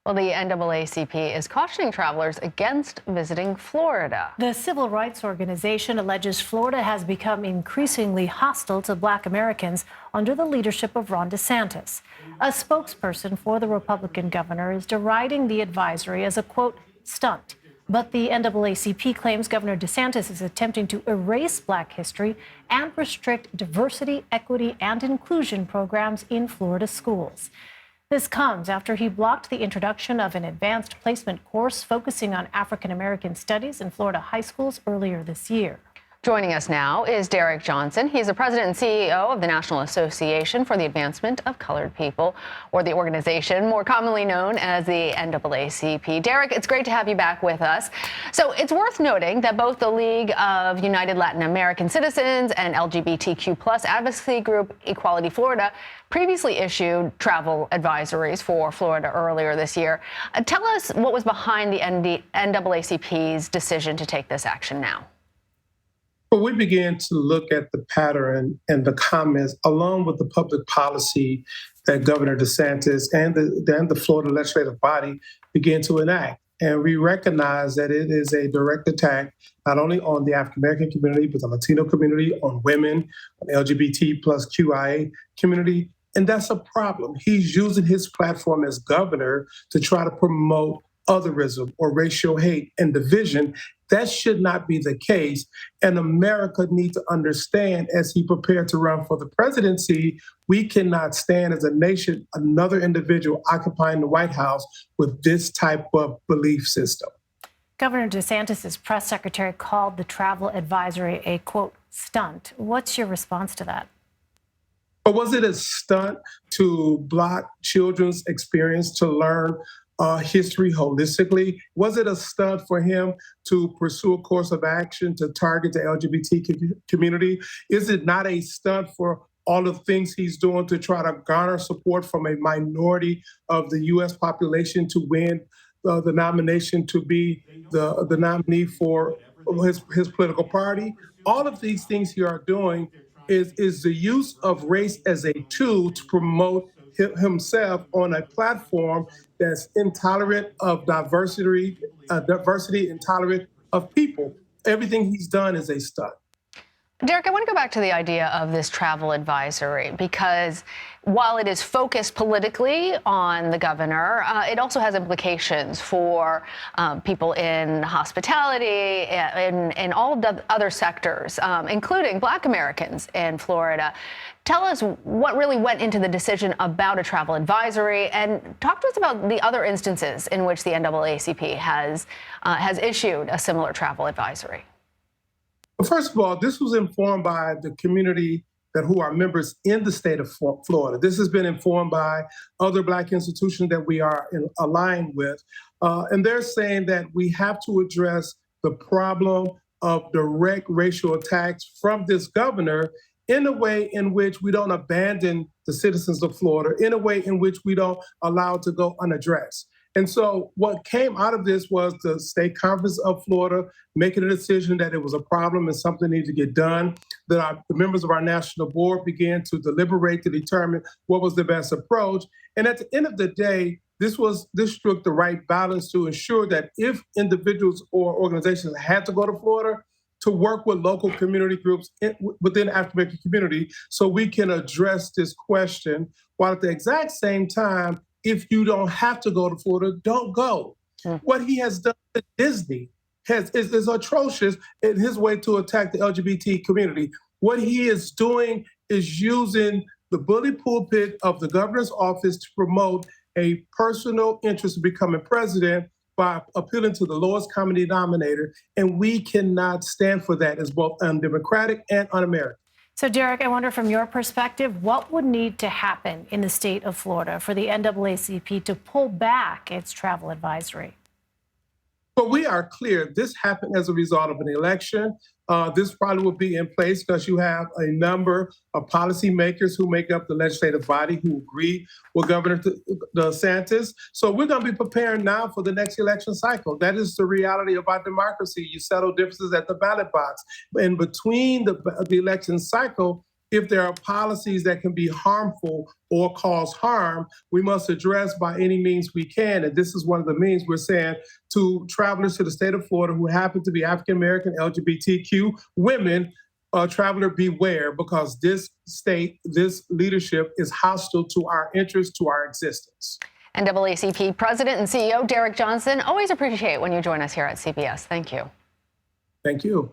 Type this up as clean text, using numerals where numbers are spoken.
Well, the NAACP is cautioning travelers against visiting Florida. The civil rights organization alleges Florida has become increasingly hostile to Black Americans under the leadership of Ron DeSantis. A spokesperson for the Republican governor is deriding the advisory as a, quote, stunt. But the NAACP claims Governor DeSantis is attempting to erase Black history and restrict diversity, equity, and inclusion programs in Florida schools. This comes after he blocked the introduction of an advanced placement course focusing on African American studies in Florida high schools earlier this year. Joining us now is Derrick Johnson. He's the president and CEO of the National Association for the Advancement of Colored People, or the organization more commonly known as the NAACP. Derrick, it's great to have you back with us. So it's worth noting that both the League of United Latin American Citizens and LGBTQ plus advocacy group Equality Florida previously issued travel advisories for Florida earlier this year. Tell us what was behind the NAACP's decision to take this action now. Well, we began to look at the pattern and the comments along with the public policy that Governor DeSantis and the Florida legislative body began to enact. And we recognize that it is a direct attack not only on the African American community, but the Latino community, on women, on the LGBT plus QIA community. And that's a problem. He's using his platform as governor to try to promote otherism or racial hate and division. That should not be the case. And America needs to understand, as he prepared to run for the presidency, we cannot stand as a nation another individual occupying the White House with this type of belief system. Governor DeSantis' press secretary called the travel advisory a, quote, stunt. What's your response to that? Or was it a stunt to block children's experience to learn history holistically? Was it a stunt for him to pursue a course of action to target the LGBT community? Is it not a stunt for all of the things he's doing to try to garner support from a minority of the U.S. population to win the nomination to be the nominee for his political party? All of these things he are doing is the use of race as a tool to promote himself on a platform that's intolerant of diversity, intolerant of people. Everything he's done is a stunt. Derrick, I want to go back to the idea of this travel advisory, because while it is focused politically on the governor, it also has implications for people in hospitality and all of the other sectors, including Black Americans in Florida. Tell us what really went into the decision about a travel advisory, and talk to us about the other instances in which the NAACP has issued a similar travel advisory. Well, first of all, this was informed by the community who are members in the state of Florida. This has been informed by other Black institutions that we are aligned with. And they're saying that we have to address the problem of direct racial attacks from this governor in a way in which we don't abandon the citizens of Florida, in a way in which we don't allow it to go unaddressed. And so what came out of this was the State Conference of Florida making a decision that it was a problem and something needed to get done, that the members of our national board began to deliberate to determine what was the best approach. And at the end of the day, this struck the right balance to ensure that if individuals or organizations had to go to Florida, to work with local community groups within the African American community so we can address this question, while at the exact same time, if you don't have to go to Florida, don't go. What he has done to Disney is atrocious in his way to attack the LGBT community. What he is doing is using the bully pulpit of the governor's office to promote a personal interest in becoming president by appealing to the lowest common denominator. And we cannot stand for that as both undemocratic and un-American. So, Derrick, I wonder from your perspective, what would need to happen in the state of Florida for the NAACP to pull back its travel advisory? But we are clear this happened as a result of an election. This probably will be in place because you have a number of policymakers who make up the legislative body who agree with Governor DeSantis. So we're going to be preparing now for the next election cycle. That is the reality of our democracy. You settle differences at the ballot box. In between the election cycle if there are policies that can be harmful or cause harm, we must address by any means we can. And this is one of the means we're saying to travelers to the state of Florida who happen to be African American, LGBTQ women, traveler beware, because this state, this leadership is hostile to our interests, to our existence. NAACP President and CEO Derrick Johnson, always appreciate when you join us here at CBS. Thank you. Thank you.